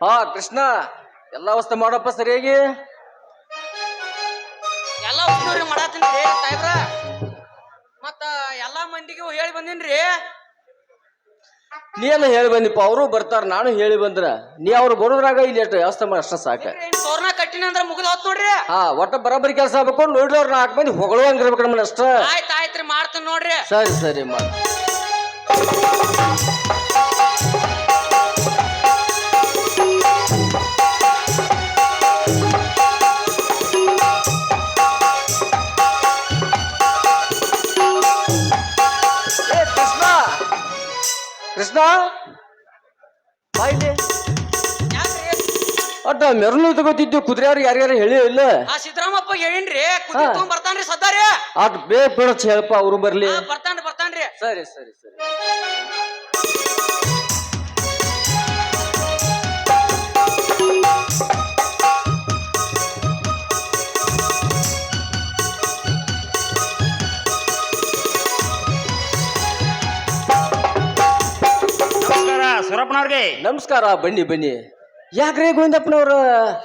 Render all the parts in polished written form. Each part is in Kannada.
ಹಾ ಕೃಷ್ಣ ಎಲ್ಲ ವ್ಯವಸ್ಥೆ ಮಾಡಪ್ಪ ಸರಿಯಾಗಿ. ಎಲ್ಲ ಉಸ್ತುವಾರಿ ಮಾಡತ್ತೀನ್ರಿ ಸಾಹೇಬ್ರ. ಮತ್ತ ಎಲ್ಲಾ ಮಂದಿಗೂ ಹೇಳಿ ಬಂದಿನ್ರಿ. ನೀ ಎಲ್ಲ ಹೇಳಿ ಬಂದಿಪ್ಪ, ಅವರು ಬರ್ತಾರ. ನಾನು ಹೇಳಿ ಬಂದ್ರ ನೀ ಅವ್ರು ಬರೋದ್ರಾಗ ಇಲ್ಲಿ ಎಷ್ಟು ವ್ಯವಸ್ಥೆ ಮಾಡಿ ಅಷ್ಟ ಸಾಕ. ತೋರ್ನ ಕಟ್ಟಿನ ಅಂದ್ರ ಮುಗಿದ ಹೊತ್ ನೋಡ್ರಿ. ಹಾ ಒಟ್ಟ ಬರಾಬರಿ ಕೆಲಸ ಆಗ್ಬೇಕು. ನೋಡ್ರಿ ಅವ್ರ 4 ಮಂದಿ ಹೊಗಳುವಂಗಿರ್ಬೇಕು ನಮ್ಮನ್ನ ಅಷ್ಟ. ಆಯ್ತ್ರಿ ಮಾಡ್ತೀನಿ ನೋಡ್ರಿ. ಸರಿ ಸರಿ ಮಾಡಿ. ಕೃಷ್ಣ ಬಾಯ್ಲಿ ಒಟ್ಟ ಮೆರನು ತಗೋತಿದ್ದು ಕುದುರೆಯವ್ರಿಗೆ ಯಾರ್ಯಾರು ಹೇಳಿ ಇಲ್ಲ. ಆ ಸಿದ್ದರಾಮಪ್ಪ ಹೇಳಿನ್ರಿ, ಕುದುರೆ ತಗೊಂಡ್ ಬರ್ತಾನ್ರಿ ಸದ್ದಾರಿ. ಅಟ್ ಬೇಗ ಬೇಡ ಹೇಳಪ್ಪ, ಅವ್ರು ಬರ್ಲಿ. ಬರ್ತಾನ್ರಿ. ಸರಿ ಸರಿ ಸರಿ. ಸುರಪ್ಪನವ್ರಿಗೆ ನಮಸ್ಕಾರ. ಬನ್ನಿ ಬನ್ನಿ. ಯಾಕ್ರಿ ಗೋವಿಂದಪ್ಪನವ್ರ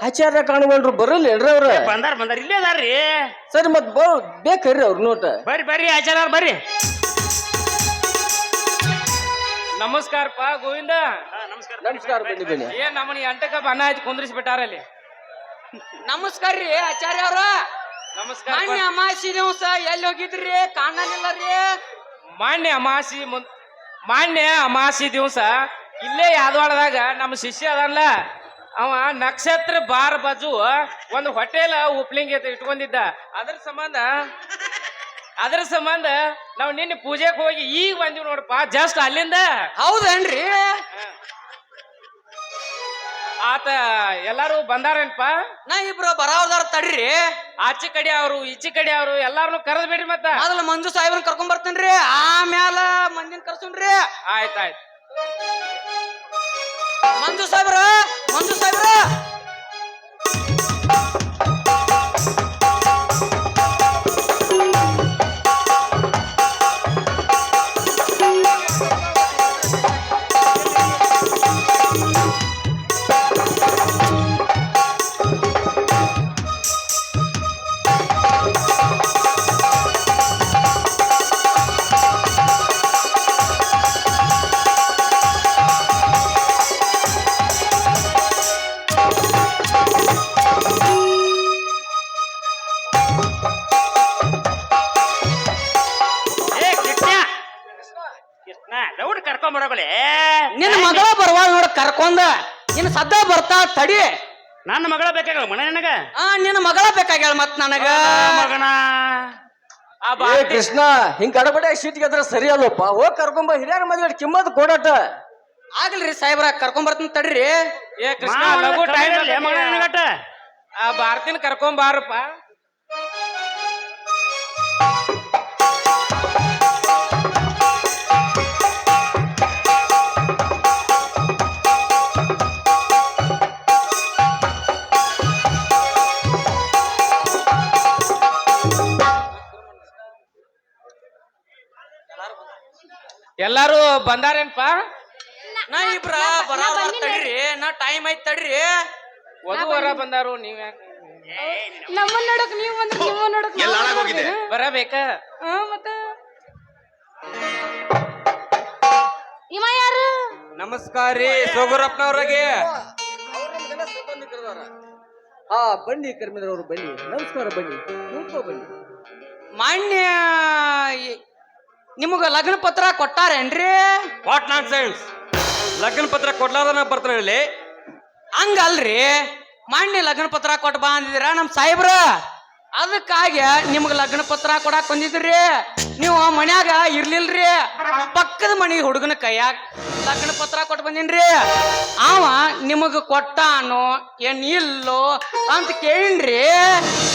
ಆಚಾರ್ಯ ಕಾಣುವಲ್ರು ಬರಲ್ಲ ಏನ್ರಿ ಅವ್ರ? ಬಂದಾರ ಇಲ್ಲೇ ಅದಾರ್ರಿ. ಸರಿ ಮತ್ ಬೇಕರ್ರಿ ಅವ್ರ ನೋಟ. ಬರ್ರಿ ಆಚಾರ್ಯ ಬರ್ರಿ. ನಮಸ್ಕಾರಪ್ಪ ಗೋವಿಂದ. ನಮಸ್ಕಾರ. ಬನ್ನಿ ಬನ್ನಿ. ಏನ್ ನಮ್ಮನಿ ಅಂಟಕ ಬಣ್ಣ ಹಚ್ಚಿ ಕುಂದ್ರಿಸಿ ಬಿಟ್ಟಾರಲ್ಲಿ. ನಮಸ್ಕಾರ ರೀ ಆಚಾರ್ಯ ಅವ್ರ. ನಮಸ್ಕಾರ. ಮಾನ್ಯ ಅಮಾಸಿ ದಿವಸ ಎಲ್ಲಿ ಹೋಗಿದ್ರಿ? ಕಾಣಲಿಲ್ಲ ರೀ. ಮಾನ್ಯ ಅಮಾಸಿ ದಿವಸ ಇಲ್ಲೇ ಯಾದವಾಡದಾಗ ನಮ್ಮ ಶಿಷ್ಯ ಅದಲ್ಲ, ಅವ ನಕ್ಷತ್ರ ಬಾರ್ ಬಾಜು ಒಂದು ಹೋಟೆಲ್ ಓಪನಿಂಗ್ ಇಟ್ಕೊಂಡಿದ್ದ. ಅದ್ರ ಸಂಬಂಧ ನಾವು ನಿನ್ನೆ ಪೂಜೆಗೆ ಹೋಗಿ ಈಗ ಬಂದಿವ್ ನೋಡಪ್ಪ, ಜಸ್ಟ್ ಅಲ್ಲಿಂದ. ಹೌದೇನ್ರಿ? ಆತ ಎಲ್ಲಾರು ಬಂದಾರೇನ್ಪ? ನಾ ಇಬ್ರು ಬರಾವ್ದಾರ ತಡ್ರಿ. ಆಚೆ ಕಡೆ ಅವರು ಈಚೆ ಕಡೆ ಅವರು ಎಲ್ಲಾರನು ಕರೆದ್ ಬಿಡ್ರಿ. ಮತ್ತ ಮೊದಲ ಮಂಜು ಸಾಹೇಬ್ರನ್ ಕರ್ಕೊಂಡ್ ಬರ್ತೇನ್ರಿ, ಆಮ್ಯಾಲ ಮಂದಿನ ಕರ್ಸುನ್ರಿ. ಆಯ್ತಾಯ್ತು. ಮಂಜು ಸಾಹೇಬ್ರ. ನಿನ್ನ ಮಗಳ ಬರುವಾಗ ನೋಡ ಕರ್ಕೊಂಡ. ನಿನ್ನ ಸದ್ದ ಬರ್ತಾ ತಡಿ. ನನ್ನ ಮಗಳ ಬೇಕಾಗಲ್ಲ ಮನೆ ನನಗ. ನಿನ್ನ ಮಗಳ ಬೇಕಾಗ್ಯಾಳ ಮತ್ ನನಗ. ಮಗನ ಕೃಷ್ಣ ಹಿಂಗ ಗಡಬಡ ಸೀಟ್ಗೆ ಅದ್ರ ಸರಿ ಅಲ್ಲಪ್ಪ. ಹೋಗಿ ಕರ್ಕೊಂಬ. ಹಿರಿಯರ ಮದ್ವೆ ಕಿಮ್ಮತ್ ಕೊಡಟ. ಆಗ್ಲ್ರಿ ಸಾಹೇಬ್ರ, ಕರ್ಕೊಂಡ್ ಬರ್ತೀನಿ ತಡ್ರಿ. ಏ ಕೃಷ್ಣ ಲಘು ಟೈಮ್ ಆ ಭಾರತಿನ ಕರ್ಕೊಂಡ್ ಬಾರಪ್ಪ. ಎಲ್ಲಾರು ಬಂದಾರೇನ್ಪ? ನಾ ಇಬ್ರ ಬರಾವ್ದಾರ ತಡ್ರಿ. ನಾ ಟೈಮ್ ಐತ್ ತಡ್ರಿ. ವಧುವರ ಬಂದಾರು. ನೀವ್ ನಮ್ಮನ್ನ ನೋಡಕ್ ನೀವು ಬಂದ್ರೆ ನಿಮ್ಮ ನೋಡಕ್ ಬರಬೇಕ. ಮತ್ತ ಇವ ಯಾರು? ನಮಸ್ಕಾರ ರೀ ಸೋಗುರಪ್ಪನವ್ರಿಗೆ. ಹಾ ಬನ್ನಿ ಕರ್ಮಿದ್ರವ್ರು ಬನ್ನಿ. ನಮಸ್ಕಾರ. ಬನ್ನಿ ಬನ್ನಿ. ಮಾನ್ಯ ನಿಮಗ ಲಗ್ನ ಪತ್ರ ಕೊಟ್ಟಾರೇನ್ರಿ? What non sense. ಲಗ್ನ ಪತ್ರ ಕೊಡ್ಲಾರ್ದ ಬರ್ತಾನೆ ಇಲ್ಲಿ. ಹಂಗಲ್ರಿ, ಮಾನ್ಯ ಲಗ್ನ ಪತ್ರ ಕೊಟ್ಟು ಬಾ ಅಂದಿದ್ರ ನಮ್ ಸಾಹೇಬ್ರ. ಅದಕ್ಕಾಗಿ ನಿಮ್ಗ ಲಗ್ನ ಪತ್ರ ಕೊಡಾಕ್ ಬಂದಿದ್ರಿ. ನೀವು ಮನ್ಯಾಗ ಇರ್ಲಿಲ್ರಿ. ಪಕ್ಕದ ಮನಿ ಹುಡುಗನ ಕೈಯಾಗ ಲಗ್ನ ಪತ್ರ ಕೊಟ್ಟು ಬಂದಿನ್ರಿ. ಅವ ನಿಮಗ ಕೊಟ್ಟಾನೋ ಏನ್ ಇಲ್ಲೋ ಅಂತ ಕೇಳಿನ್ರಿ.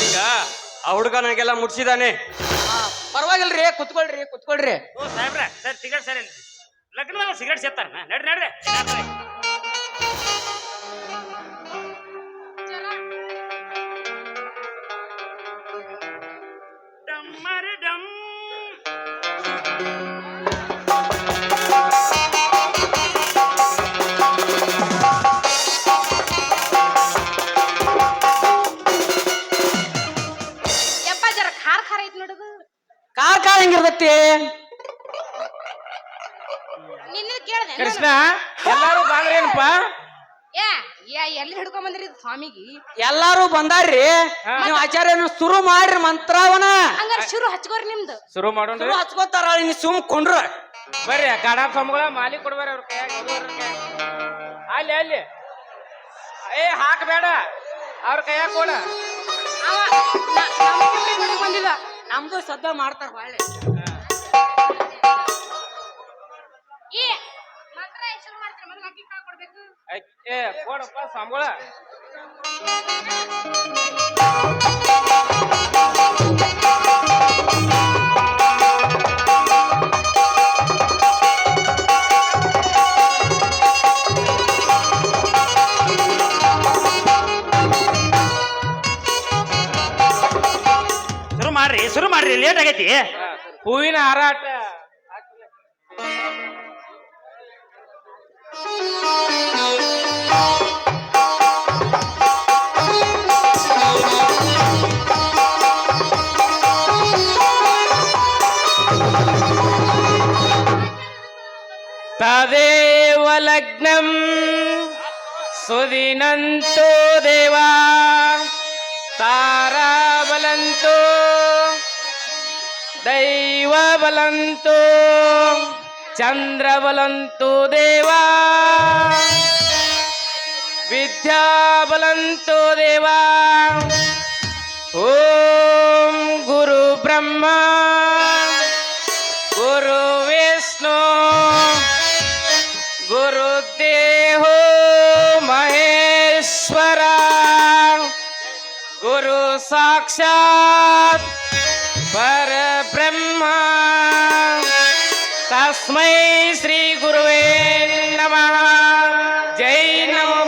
ಈಗ ಆ ಹುಡುಗ ನನಗೆಲ್ಲ ಮುಟ್ಸಿದಾನೆ. ಪರವಾಗಿಲ್ರಿ, ಕುತ್ಕೊಳ್ರಿ. ಓ ಸಾಹೇಬ್ರ, ಸರ್ ಸಿಗರೇಟ್ ಸರಿ ಲಗ್ನದಾಗ ಸಿಗರೇಟ್ ಸೇರ್ತಾರ. ನಡ್ರಿ. ನಿನ್ನ ಕೇಳ್ದೆ ಕೃಷ್ಣ ಎಲ್ಲಾರು ಬಾಂದ್ರೇನಪ್ಪ ಎಲ್ಲಿ ಹಿಡ್ಕೊಂಡ್ ಬಂದ್ರಿ ಸ್ವಾಮಿಗೆ ಎಲ್ಲಾರು ಬಂದಾರ್ರಿ ನೀವ್ ಆಚಾರ್ಯನ ಶುರು ಮಾಡ್ರಿ ಮಂತ್ರವನ ಹಂಗಾರ ಶುರು ಹಚ್ಕೋರಿ ನಿಮ್ದು ಶುರು ಮಾಡೋಣ್ರಿ ಶುರು ಹಚ್ಕೋತಾರ ನೀ ಸುಮ್ ಕೊಂಡ್ರ ಬರ್ರಿ ಗಾಡ ಸ್ವಾಮಿಗಳ ಮಾಲಿ ಕೊಡ್ಬಾರ ಅವ್ರ ಕೈಯಾಗ ಅಲ್ಲಿ ಅಲ್ಲಿ ಏ ಹಾಕಬೇಡ ಅವ್ರ ಕೈಯಾಗ ಕೊಡ ಬಂದಿಲ್ಲ ನಮ್ದು ಸದ್ದ ಮಾಡ್ತಾರ ಬಾಳೆ ಏ ಮಂತ್ರ ಶುರು ಮಾಡ್ತಾರೆ ಮೊದಲು ಅಕ್ಕಿ ಕಾಳು ಕೊಡ್ಬೇಕು ಏ ಕೊಡಪ್ಪ ಸ್ವಾಮಿಗಳ ಶುರು ಮಾಡ್ರಿ ಲೇಟ್ ಆಗೈತಿ ಹೂವಿನ ಹಾರಾಟ ತದೇವ ಲಗ್ನಂ ಸುದಿನಂತೋ ದೇವಾ ತಾರಾಬಲಂತೋ ದೈವಬಲಂತೋ ಚಂದ್ರಬಲಂತೋ ದೇವಾ ವಿದ್ಯಾಬಲಂತೋ ದೇವಾ ಓಂ ಗುರು ಬ್ರಹ್ಮ ಗುರು ವಿಷ್ಣು ಗುರುದೇವೋ ಮಹೇಶ್ವರ ಗುರು ಸಾಕ್ಷಾತ್ ಪರಬ್ರಹ್ಮ ತಸ್ಮೈ ಶ್ರೀ ಗುರುವೇ ನಮಃ ಜೈ ನಮೋ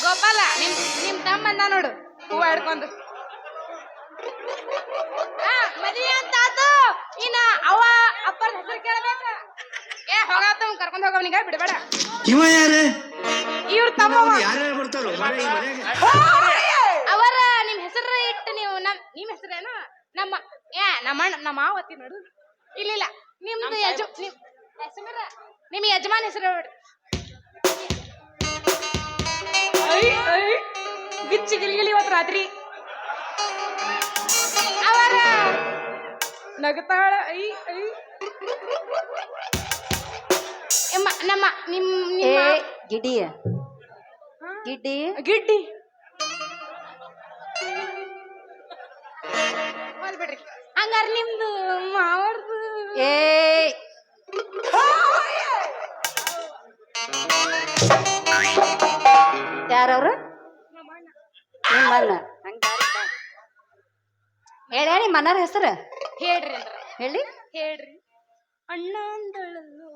ಗೋಪಾಲ ನಿಮ್ ತಮ್ಮ ಬಂದ ನೋಡು ಹೂವ ಹಿಡ್ಕೊಂಡು ಮದುವೆ ಅಂತ ಆತು ಇನ್ನ ಅವ ಅಪ್ಪರ ಹೆಸರು ಕೇಳ್ಬೇಕ ಏ ಹೋಗಾತ ಕರ್ಕೊಂಡ್ ಹೋಗವನಿಗ ಬಿಡಬೇಡ ಇವ ಯಾರು ಇವ್ರ ತಮ್ಮ ಯಾರ್ಯಾರು ಬರ್ತಾರೋ ಅವರ ನಿಮ್ ಹೆಸರು ಇಟ್ಟು ನೀವು ನಿಮ್ ಹೆಸರೇನು ನಮ್ಮ ನಮ್ಮ ಮಾವತಿ ನೋಡು ಇಲ್ಲ ನಿಮ್ದು ನಿಮ್ ಯಜಮಾನ್ ಹೆಸರು ನೋಡ್ರಿ ಗಿಚ್ಚಿ ಗಿಲಿಗಿಲಿ ಇವತ್ತು ರಾತ್ರಿ ಅವರ ನಗತಾಳ ನಮ್ಮ ಗಿಡ್ಡಿ ಗಿಡ್ಡಿ ಗಿಡ್ಡಿ ಬಿಡ್ರಿ ಹಂಗಾರ ನಿಮ್ದು ಮಾವರ್ದು ಏ ಯಾರವ್ರು ನಿಮ್ಮಣ್ಣ ಹೇಳ ನಿಮ್ಮ ಮನ್ನಾರ ಹೆಸರು ಹೇಳ್ರಿ ಅಂದ್ರ ಹೇಳಿ ಹೇಳ್ರಿ ಅಣ್ಣ ಅಂದಳಲ್ಲೋ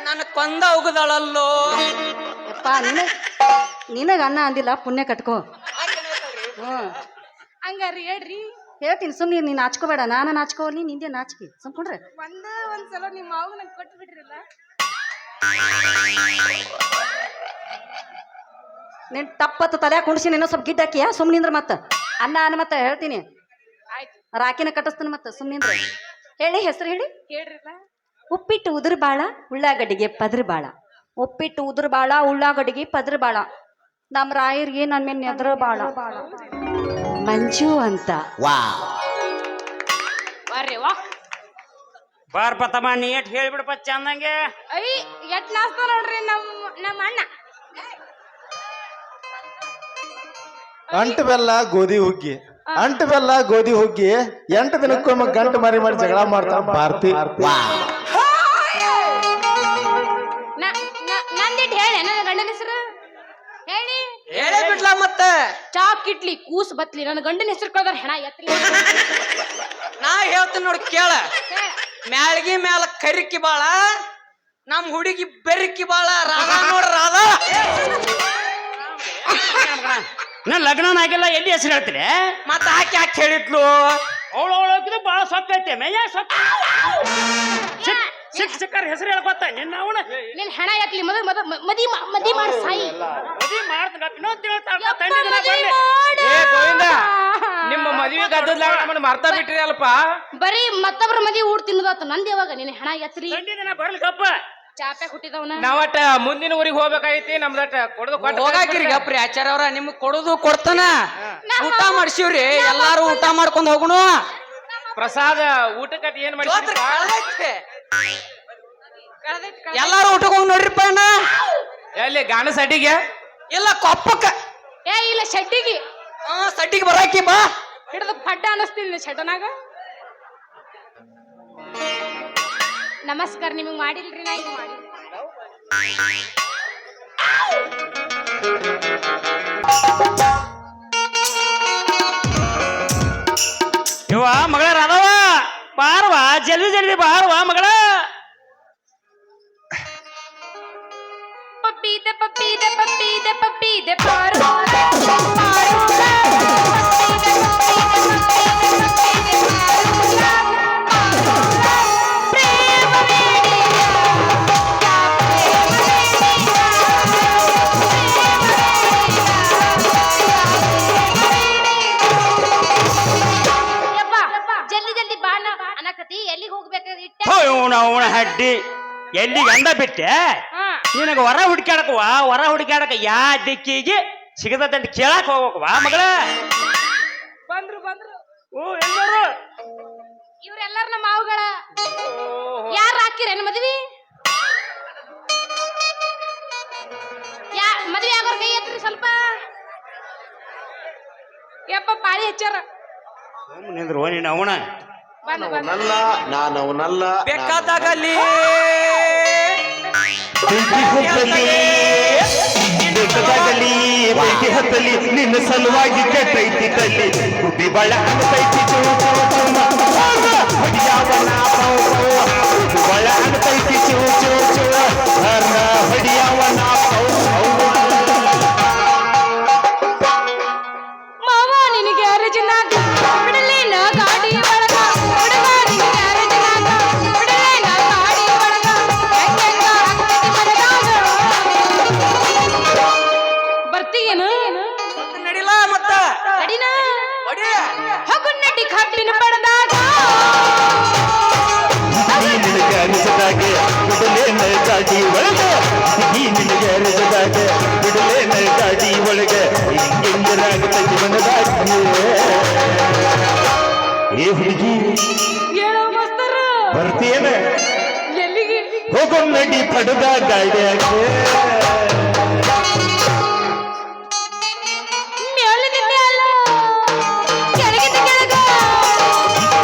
ನನ್ನ ಕೊಂದ ಉಗದಳಲ್ಲೋ ಯಪ್ಪ ನಿನಗ ಅನ್ನ ಅಂದಿಲ್ಲ ಪುಣ್ಯ ಕಟ್ಕೋ ಹಂಗಾರ ಹೇಳ್ರಿ ಹೇಳ್ತೀನಿ ಸುಮ್ಮನೆ ನೀನು ನಾಚ್ಕೋಬೇಡ ನಾನು ನಾಚ್ಕೋಲಿ ನಿಂದೆ ನಾಚಿಕೆ ಸುಮ್ಕೊಂಡ್ರೆ ಒಂದ್ಸಲ ನಿಮ್ಮ ಮಾವು ನಂಗೆ ಕೊಟ್ಟು ಬಿಡ್ರಲ್ಲ ನೀನ್ ತಪ್ಪತ್ತು ತಲೆ ಕುಣಿಸಿ ನೀನು ಸ್ವಲ್ಪ ಗಿಡ್ಡ ಹಾಕಿಯಾ ಸುಮ್ಮನಿಂದ್ರ ಮತ್ತ ಅನ್ನ ಮತ್ತೆ ಹೇಳ್ತೀನಿ ರಾಕಿನ ಕಟ್ಟಿಸ್ತೀನಿ ಮತ್ತೆ ಸುಮ್ಮನಿಂದ್ರ ಹೇಳಿ ಹೆಸರು ಹೇಳಿ ಹೇಳ್ರಿಲ್ಲ ಉಪ್ಪಿಟ್ಟು ಉದುರು ಬಾಳ ಉಳ್ಳಾಗಡ್ಡಿಗೆ ಪದ್ರ ಬಾಳ ಉಪ್ಪಿಟ್ಟು ಉದುರು ಬಾಳ ಉಳ್ಳಾಗಡ್ಡಿಗೆ ಪದ್ರ ಬಾಳ ನಮ್ಮ ರಾಯರಿಗೆ ನನ್ನ ಮೇಲೆ ನೆದ್ರ ಬಾಳ ಮಂಜು ಅಂತ ಬರ್ರಿ ವಾ ಬಾರ್ಪ ತಮ್ಮ ನೀ ಎಟ್ ಹೇಳ್ಬಿಡಪ್ಪ ಚಂದಂಗೆ ಎಟ್ ನಾಸ್ತ ನೋಡ್ರಿ ನಮ್ಮ ಅಣ್ಣ ಅಂಟು ಬೆಲ್ಲ ಗೋಧಿ ಹುಗ್ಗಿ ಅಂಟು ಬೆಲ್ಲ ಗೋಧಿ ಹುಗ್ಗಿ 8 ದಿನಕ್ಕೊಮ್ಮೆ ಗಂಟು ಮಾರಿ ಜಗಳ ಮಾಡ್ತಾರ ಭಾರತಿ ನಂದಿಟ್ಟು ಹೇಳಿ ನನ್ನ ಗಂಡನ ಹೆಸರು ಹೇಳಿ ಹೇಳೇ ಬಿಡ್ಲ ಮತ್ತೆ ಚಾಕ್ ಇಟ್ಲಿ ಕೂಸ್ ಬತ್ಲಿ ನನ್ನ ಗಂಡನ ಹೆಸರು ಕಳ್ದಾರ ಹೆಣ ಎತ್ಲಿ ನಾ ಹೇಳ್ತೀನಿ ನೋಡಿ ಕೇಳ ಮ್ಯಾಳ್ಗಿ ಮ್ಯಾಲ ಕರಿಕಿ ಬಾಳ ನಮ್ ಹುಡುಗಿ ಬೆರಿಕಿ ಬಾಳ ರಾಧಾ ನೋಡ್ರ ರಾಧಾ ನನ್ ಲಗ್ನ ಆಗಿಲ್ಲ ಎಲ್ಲಿ ಹೆಸರು ಹೇಳ್ತೀರಿ ಮತ್ತ ಹಾಕಿ ಹಾಕಿ ಹೇಳಿದ್ಲು ಅವಳು ಬಾಳ ಸೊಕ್ಕ ಐತೆ ಮೇಯ ಸೊಕ್ಕ ಸಿಕ್ಕರ್ ಹೆಸರು ಹೇಳ್ಕೊತ ನಿನ್ನ ಅವನ ನಿನ್ ಹೆಣ ಎತ್ಲಿ ಮದಿ ಮಾಡಿ ಸಾಯಿ ಮದಿ ಮಾಡ್ತ ಏ ಗೋವಿಂದ ನಿಮ್ಮ ಮದುವೆ ಗದ್ದಲಾಗ ನಮ್ಮನ್ನ ಮರ್ತಾ ಬಿಟ್ರಿ ಅಲ್ಪ. ಬರೀ ಮತ್ತೊಬ್ರ ಮದಿ ಊಟ ತಿನ್ನದಾತು ನಂದ್ ಯಾವಾಗ ನಿನ್ನ ಹಣ ಎತ್ರಿ ಚಾಪೆ ಹುಟ್ಟಿದವನ ನಾವಟ್ಟ ಮುಂದಿನ ಊರಿಗೆ ಹೋಗ್ಬೇಕಾಗೈತಿ. ನಮ್ದಟ್ಟ ಕೊಡದು ಹೋಗಾಕಿರಿ ಗಪ್ರಿ ಆಚಾರ್ಯ ಅವ್ರ ನಿಮ್ಗ್ ಕೊಡುದು ಕೊಡ್ತಾನ. ಊಟ ಮಾಡ್ಸಿವ್ರಿ, ಎಲ್ಲಾರು ಊಟ ಮಾಡ್ಕೊಂಡ್ ಹೋಗುನು. ಪ್ರಸಾದ ಊಟಕ್ಕೆ ಏನ್ ಮಾಡಿ ಎಲ್ಲಾರು ಊಟಕ್ಕೆ ಹೋಗಿ ನೋಡ್ರಿಪ್ಪ ಅಣ್ಣ. ಎಲ್ಲಿ ಗಾಣಸ ಅಡ್ಡಿಗೆ ಇಲ್ಲ ಕೊಪ್ಪಕ್ಕ ಏ ಇಲ್ಲ ಶೆಡ್ಡಿಗೆ ಸಡ್ಡಿಗೆ ಬರಾಕಿ ಬಾ. ಹಿಡಿದು ಪಡ್ಡ ಅನಸ್ತೀನಿ ಶೆಡ್ಡನಾಗ. ನಮಸ್ಕಾರ ನಿಮಗ್ ಮಾಡಿಲ್ರಿ ನಾ ಈಗ ಮಾಡಿ. ಇವ ಮಗಳ ರಾಧವ ಬಾರವಾ, ಜಲ್ದಿ ಜಲ್ದಿ ಬಾರವಾ ಮಗಳ. ಪಪ್ಪೀದೆ ಪಪ್ಪೀದೆ ಪಪ್ಪೀದೆ ಪಪ್ಪೀದೆ ಪಾರು ಜಲ್ದಿ ಜಲ್ದಿ ಬಾಣ ಅನ್ನಕತಿ. ಎಲ್ಲಿಗೆ ಹೋಗ್ಬೇಕಾಗಿಟ್ಟ ಅವನ ಹಡ್ಡಿ ಎಲ್ಲಿಗೆ ಅಂದ ಬಿಟ್ಟೆ. ನಿನಗ ಹೊರ ಹುಡುಕ್ಯಾಡಕವಾ, ಹೊರ ಹುಡುಕ್ಯಾಡಕ ಯಾ ದಿಕ್ಕಿಗೆ ಸಿಗದಂತ ಕೇಳಕ್ ಹೋಗ್ಬೇಕವಾ ಮಗಳ. ಬಂದ್ರು ಬಂದ್ರು ಓ ಎಲ್ಲರೂ ಇವ್ರೆಲ್ಲಾರ ನಮ್ಮ ಮಾವುಗಳ. ಯಾರು ಹಾಕಿರೇನು ಮದ್ವಿ? ಮದ್ವೆ ಆಗೋರ್ ಕೈ ಎತ್ರಿ ಸ್ವಲ್ಪ. ಯಪ್ಪ ಪಾಳಿ ಹಚ್ಚಾರ. ನಿಂದ್ರು ನೀನು ಅವನ ಬಂದ ಬಂದ ನಾನವನಲ್ಲ. ಬೇಕಾದಾಗಲಿ ಬೇಕಾದಾಗಲಿ ಬೆಂಕಿ ಹತ್ತಲಿ ನಿನ್ನ ಸಲುವಾಗಿ ಕೆಟ್ಟೈತಿ ತಲ್ಲಿ ಗುಬ್ಬಿ ಬಳ ಅನ್ತೈತಿ ಹೊಡಿಯಾವನ ಗುಬ್ಬಿ ಬಳ ಅನ್ತೈತಿ ಹೊಡಿಯಾವನ ಮಾವ ನಿನಗೆ ಗ್ಯಾರೇಜಿನಾಗ ಬಿಡಲೇನ ಗಾಡಿ ಒಳಗ ಹುಡುಗ ನಿನಗೆ ಗ್ಯಾರೇಜಿನಾಗ ಬಿಡಲೇನ ಗಾಡಿ ಒಳಗ ಹೆಂಗೆಂಗ ಆಗ್ತೈತಿ ಮನದಾಗ. ಬರ್ತೀಯೇನು ನಡಿಲ್ಲ ಮತ್ತ ನಡಿನ ಹೊಡಿ. ಹೋಗು ನಡಿ ಕಬ್ಬಿನ ಪಡೆದಾಗ ನಿನಗೆ ಅನಿಸದಾಗೆ ಬಿಡಲೇನ ಗಾಡಿ ಒಳಗೆ ನಿನಗೆ ಅನಿಸದಾಗೆ ಬಿಡಲೇನ ಗಾಡಿ ಒಳಗೆ ಹಿಂಗೆಂಗರಾಗತೈತಿ ಮನದಾಗಿ. ಏ ಹುಡುಗಿ ಹೇಳೋ ಮಸ್ತರ ಬರ್ತೀಯೇನ? ಎಲ್ಲಿಗೆ? ಹೋಗೋ ನಡಿ ಪಡೆದ ಗಾಡಿಯಾಗೆ. ಮ್ಯಾಲಿದ ಮ್ಯಾಲ ಕೆಳಗಿದ ಕೆಳಗ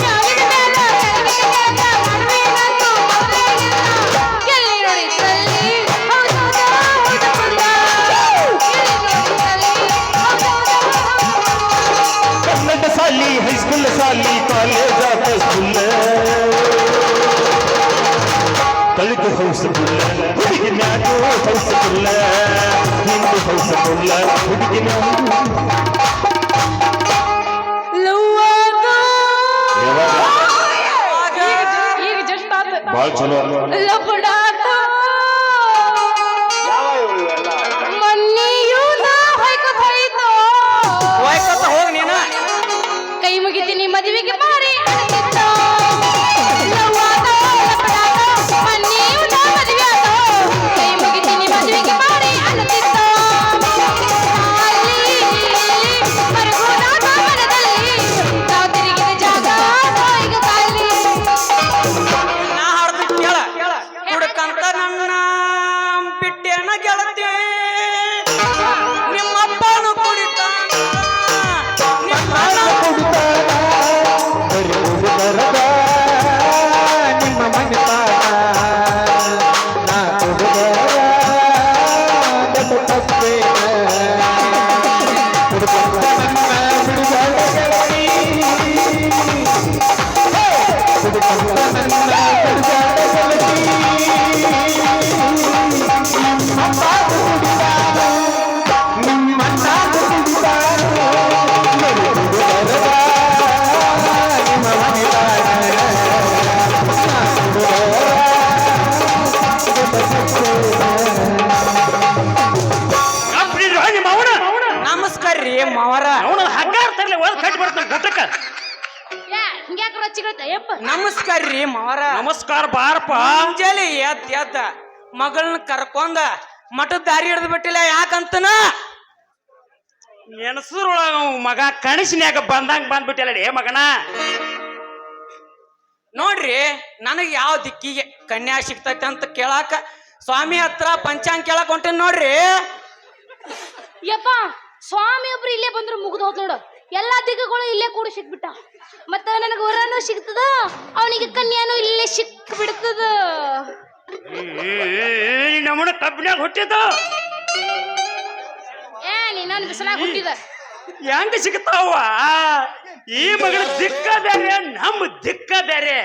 ಮ್ಯಾಲಿದ ಮ್ಯಾಲ ಕೆಳಗಿದ ಕೆಳಗ ನಡುವೆ ನಾಲ್ಕು ಮದುವೆಗಿಲ್ಲ. ಎಲ್ಲಿ ನೋಡಿದ್ರಲ್ಲಿ ಹೌದೌದ ಹೌದು ಮುಂದ. ಎಲ್ಲಿ ನೋಡಿದ್ರಲ್ಲಿ ಹೌದೌದ ಕನ್ನಡ ಸಾಲಿ ಹೈಸ್ಕೂಲ್ ಸಾಲಿ ಕಾಲೇಜ್ ಸ್ಕೂಲ್ ತಳಿದು ಹೌಸ್ಫುಲ್ಲ ಹುಡುಗಿ ಮ್ಯಾಟು ಹೌಸ್ಫುಲ್ಲ ನಿಂದು ಹೌಸ್ಫುಲ್ಲ ಹುಡುಗಿ ಈಗ ಜಸ್ಟ್ ಆತ ಬಾಳ್ ಚಲೋ ಲಪಡಾತ ಮನ್ನಿಯೂ ನಾ ಹೊಯ್ಕೊತ್ ಹೋಯ್ತು. ಹೋಯ್ಕೊತ ಹೋಗ್ ನೀನು. ಕೈ ಮುಗಿತೀನಿ ಮದುವೆಗೆ ಮಾರಿ ಅಣಕಿತ್ತ. ಲವ್ವಾದ ಲಪಡಾತ ಮನ್ನಿಯೂ ನಾ ಮದುವೆ ಆತ. ಕೈ ಮುಗಿತೀನಿ ಮದುವೆಗೆ ಮಾರಿ ಅಣಕಿತ್ತ. ಅಲ್ಲಿ ಮರಗೋದಾದ ಮನದಲ್ಲಿ ನಾವು ತಿರುಗಿದ ಜಾಗ ಈಗ ಖಾಲಿ. ನಾ ಹಾಡ್ತೀನಿ ಕೇಳ. ಮಾವರ ಅವನು ಹಗ್ಗಾರ ತರ್ಲಿ ಓದ್ ಕಟ್ಟಿ ಬರ್ತಾನೆ ಗುಟ್ಟಕ್ಕ. ಯಾ ಹಿಂಗ್ಯಾಕ ರೊಚ್ಚಿಗಳ್ತ ಯಪ್ಪ ನಮಸ್ಕಾರ ರೀ ಮಾವರ. ನಮಸ್ಕಾರ ಬಾರಪ್ಪ. ಮುಂಜಾನೆ ಎದ್ದ ಮಗಳನ್ನ ಕರ್ಕೊಂಡ ಮಠದ ದಾರಿ ಹಿಡಿದು ಬಿಟ್ಟಿಲ್ಲ ಯಾಕಂತನ ನೆನಸೂರೊಳಗ ಮಗ ಕಣಿಸಿನ್ಯಾಗ ಬಂದ್ಬಿಟ್ಟಿಲ್ಲ ಮಗನ. ನೋಡ್ರಿ ನನಗ್ ಯಾವ ದಿಕ್ಕಿಗೆ ಕನ್ಯಾ ಸಿಗ್ತೈತೆ ಅಂತ ಕೇಳಾಕ ಸ್ವಾಮಿ ಹತ್ರ ಪಂಚಾಂಗ ಕೇಳಕ್ ಹೊಂಟೇನ್ ನೋಡ್ರಿ. ಯಪ್ಪ ಸ್ವಾಮಿ ಒಬ್ರು ಇಲ್ಲೇ ಬಂದ್ರು ಮುಗ್ದು ಹೋತ್ ನೋಡು. ಎಲ್ಲಾ ದಿಕ್ಕುಗಳು ಇಲ್ಲೇ ಕೂಡ ಸಿಕ್ಬಿಟ್ಟ. ಮತ್ತ ನನಗ ವರನು ಸಿಗ್ತದ, ಅವನಿಗೆ ಕನ್ಯಾನು ಇಲ್ಲೇ ಸಿಕ್ ಬಿಡ್ತದ. ನಮ್ಮನ ಕಬ್ಬಿನಾಗ ಹುಟ್ಟಿದ್ದು ನೀನ್ ಬಿಸಲಾಗ ಹುಟ್ಟಿದ ಹೆಂಗ ಸಿಗ್ತಾವ? ಈ ಮಗಳ ದಿಕ್ಕ ಬೇರೆ, ನಮ್ಮ ದಿಕ್ಕ ಬೇರೆ.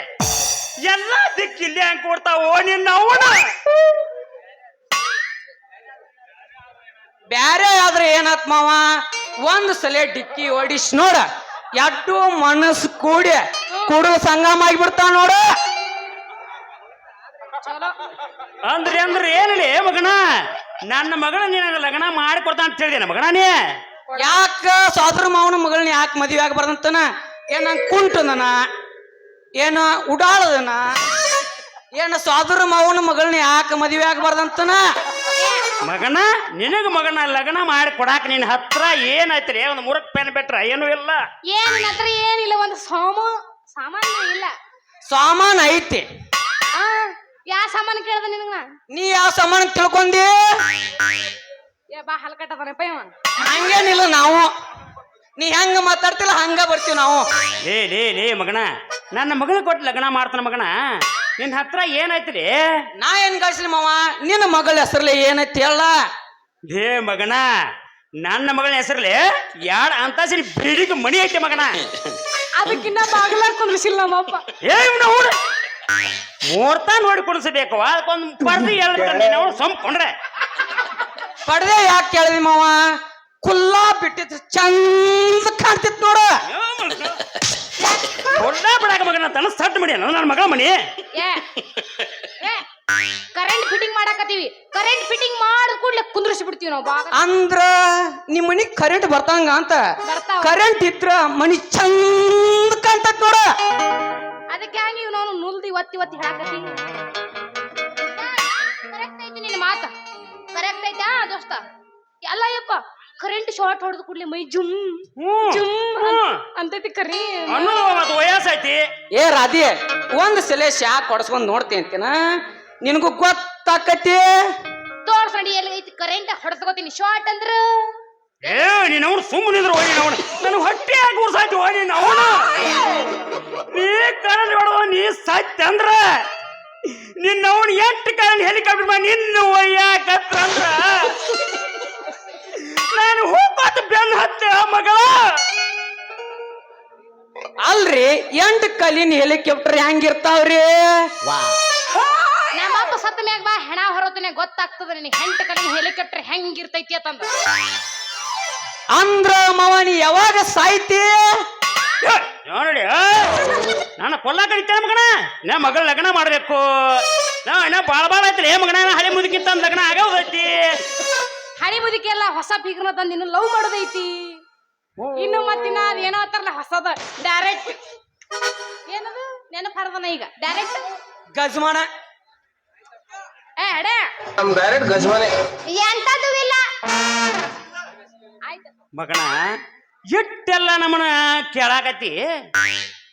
ಎಲ್ಲಾ ದಿಕ್ಕ ಇಲ್ಲಿ ಹೆಂಗ್ ಕೊಡ್ತಾವೋ ನಿನ್ನ ಅವನ. ಬ್ಯಾರೆ ಆದ್ರೆ ಏನಾತ್ ಮಾವ, ಒಂದ್ ಸಲ ಡಿಕ್ಕಿ ಹೊಡಿಸ್ ನೋಡ, ಎಟ್ಟು ಮನಸ್ಸು ಕೂಡಿ ಕುಡು ಸಂಗಮ ಆಗಿಬಿಡ್ತಾವ ನೋಡ. ಅಂದ್ರೆ ಏನಲ್ಲಿ ಮಗನ, ನನ್ನ ಮಗಳ ನಿನಗ ಲಗ್ನ ಮಾಡಿ ಕೊಡ್ತಾ ಅಂತ ಹೇಳಿದೇನ ಮಗನ ನೀ? ಯಾಕ ಸೋದರ ಮಾವನ ಮಗಳನ್ನ ಯಾಕೆ ಮದುವೆ ಆಗಬಾರ್ದಂತನ? ಏನ ಕುಂಟದನ, ಏನ ಉಡಾಳದನ, ಏನ ಸೋದರ ಮಾವನ ಮಗಳನ್ನ ಯಾಕೆ ಮದುವೆ ಆಗಬಾರ್ದಂತನ? ಮಗನ ನಿನಗ ಮಗನ ಲಗ್ನ ಮಾಡಿ ಕೊಡಾಕ ನಿನ್ನ ಹತ್ರ ಏನಾಯ್ತ್ರಿ? ಒಂದು ಮುರಕ್ ಪೆನ್ ಬಿಟ್ರ ಏನು ಇಲ್ಲ. ಏನ್ ಹತ್ರ ಏನಿಲ್ಲ, ಒಂದು ಸಾಮಾನು ಇಲ್ಲ. ಸಾಮಾನ್ ಐತಿ. ಯಾವ ಸಾಮಾನು ಕೇಳ್ದ ನಿನಗ? ನೀ ಯಾವ ಸಾಮಾನ್ ತಿಳ್ಕೊಂಡಿ? ಬಾ ಹಲ್ಕಟ್ಟದನಪ್ಪ ಇವ. ಹಂಗೇನಿಲ್ಲ, ನಾವು ನೀ ಹೆಂಗ ಮಾತಾಡ್ತಿಲ್ಲ ಹಂಗ ಬರ್ತೀವಿ ನಾವು. ಲೇ ಮಗನ, ನನ್ನ ಮಗಳ ಕೊಟ್ಟು ಲಗ್ನ ಮಾಡ್ತಾನ ಮಗನ, ನಿನ್ನ ಹತ್ರ ಏನಾಯ್ತ್ರಿ? ನಾ ಏನ್ ಗಳಿಸ್ಲಿ ಮಾವ, ನಿನ್ನ ಮಗಳ ಹೆಸರ್ಲಿ ಏನೈತಿ ಹೇಳ? ಲೇ ಮಗನ, ನನ್ನ ಮಗಳ ಹೆಸರ್ಲಿ ಯಾಡ್ ಅಂತಾಸಿನ ಬಿಲ್ಡಿಂಗ್ ಮನಿ ಐತಿ ಮಗನ. ಅದಕ್ಕಿನ್ನ ಬಾಗಿಲ ಕುಂದ್ರಿಸಿಲ್ಲ ನಮ್ಮಪ್ಪ. ಮುಹೂರ್ತ ನೋಡಿ ಕುಡಿಸಬೇಕು, ಅದಕ್ಕೊಂದು ಪರ್ದಿ ಹೇಳ್ತಾನೆ ನಾವು ಸಂಕೊಂಡ್ರೆ. ಪಡ್ದೆ ಯಾಕೆ ಕೇಳಿದ್ವಿ ಮಾವ? ಕುಲ್ಲಾ ಬಿಟ್ಟಿತ್ತು ಚಂದ ಕಾಣ್ತಿತ್ ನೋಡ. ಹೊಡ್ಡ ಬಿಡಾಕ ಮಗನ ತನ ಸಟ್ ಮಾಡಿ ನನ್ನ ಮಗಳ ಮನಿ. ಕರೆಂಟ್ ಫಿಟ್ಟಿಂಗ್ ಮಾಡಾಕತ್ತೀವಿ, ಕರೆಂಟ್ ಫಿಟ್ಟಿಂಗ್ ಮಾಡಿದ ಕೂಡಲೇ ಕುಂದ್ರಿಸಿ ಬಿಡ್ತೀವಿ ನಾವು ಬಾಗಿಲ. ಅಂದ್ರ ನಿಮ್ ಮನಿಗ್ ಕರೆಂಟ್ ಬರ್ತಾಂಗ ಅಂತ? ಬರ್ತಾವ. ಕರೆಂಟ್ ಇದ್ರ ಮನಿ ಚಂದ ಕಾಣ್ತತ್ ನೋಡ. ಅದಕ್ಕೆ ಹಂಗ ನಾವು ನುಲ್ದಿ ಒತ್ತಿ ಹೇಳಾಕತ್ತೀವಿ. ಕರೆಕ್ಟ್ ಐತಿ ನಿನ್ನ ಮಾತ, ಕರೆಕ್ಟ್ ಐತಾ ದೋಸ್ತ? ಎಲ್ಲ ಯಪ್ಪ ಕರೆಂಟ್ ಶಾರ್ಟ್ ಹೊಡೆದ ಕೂಡಲೇ ಮೈ ಜುಮ್ ಅಂತೈತಿ ಕರಿ. ವಯಸ್ಸೈತಿ. ಏ ರಾಧಿ, ಒಂದ್ ಸಲ ಶಾಕ್ ಹೊಡ್ಸ್ಕೊಂಡ್ ನೋಡ್ತಿ ಅಂತೀನ, ನಿನಗೂ ಗೊತ್ತಾಕತಿ. ತೋರ್ಸಂಡಿ ಎಲ್ಲಿ ಐತಿ ಕರೆಂಟ್ ಹೊಡೆಸ್ಕೋತೀನಿ ಶಾರ್ಟ್ ಅಂದ್ರ. ನೀನ್ ಅವ್ನು ಸುಮ್ಮನೆ ಹೋಗಿ ಅವನು ನನಗೆ ಹೊಟ್ಟೆ ಹಾಕಿ ಉರ್ಸಾಯ್ತು. ಹೋಗಿ ಅವನು ನೀ ಕರೆಂಟ್ ಹೊಡೆದ ನೀ ಸಾಯ್ತ ಅಂದ್ರ ನಿನ್ನ ಅವನು 8 ಕರೆಂಟ್ ಹೆಲಿಕಾಪ್ಟರ್ ಮಾಡಿ ನಿನ್ನ ಒಯ್ಯಾಕತ್ರಂದ್ರ ನಾನು ಹೋಗ್ಬಾತ ಬೆನ್ನ ಹತ್ತೆ ಮಗಳ. ಅಲ್ರಿ 8 ಕಲಿನ ಹೆಲಿಕಾಪ್ಟರ್ ಹೆಂಗಿರ್ತಾವ್ರಿ? ನಮ್ಮಪ್ಪ ಸತ್ತ ಮ್ಯಾಗ ಬಾ ಹೆಣ ಹೊರತನೆ ಗೊತ್ತಾಗ್ತದ ನಿನಗೆ 8 ಕಲಿನ ಹೆಲಿಕಾಪ್ಟರ್ ಹೆಂಗಿರ್ತೈತಿ ಅಂತಂದ. ಅಂದ್ರ ಮವನಿ ಯಾವಾಗ ಸಾಯ್ತಿ? ನೋಡಿ ನಾನು ಕೊಲ್ಲ ಕಡಿತೇನೆ ಮಗನ. ನಾ ಮಗಳ ಲಗ್ನ ಮಾಡ್ಬೇಕು. ನಾ ಬಾಳ ಐತ್ರಿ ಮಗನ. ಹಳೆ ಮುದುಕಿಂತ ಲಗ್ನ ಆಗೋದೈತಿ. ಹಳಿ ಮುದುಕೆಲ್ಲ ಹೊಸ ಫಿಗರ್ನ ತಂದು ಇನ್ನು ಲವ್ ಮಾಡೋದೈತಿ. ಇನ್ನು ಮತ್ತಿನ ಅದೇನೋ ಅಂತಾರಲ್ಲ ಹೊಸದ ಡೈರೆಕ್ಟ್. ಏನದು ನೆನಪು ಹರದನ ಈಗ ಡೈರೆಕ್ಟ್ ಗಜಮಾನ. ಅಡೆ ನಮ್ ಡೈರೆಕ್ಟ್ ಗಜಮಾನೆ ಎಂತದು ಇಲ್ಲ. ಆಯ್ತು ಮಗನ, ಇಟ್ಟೆಲ್ಲ ನಮ್ಮನ ಕೇಳಾಕತಿ.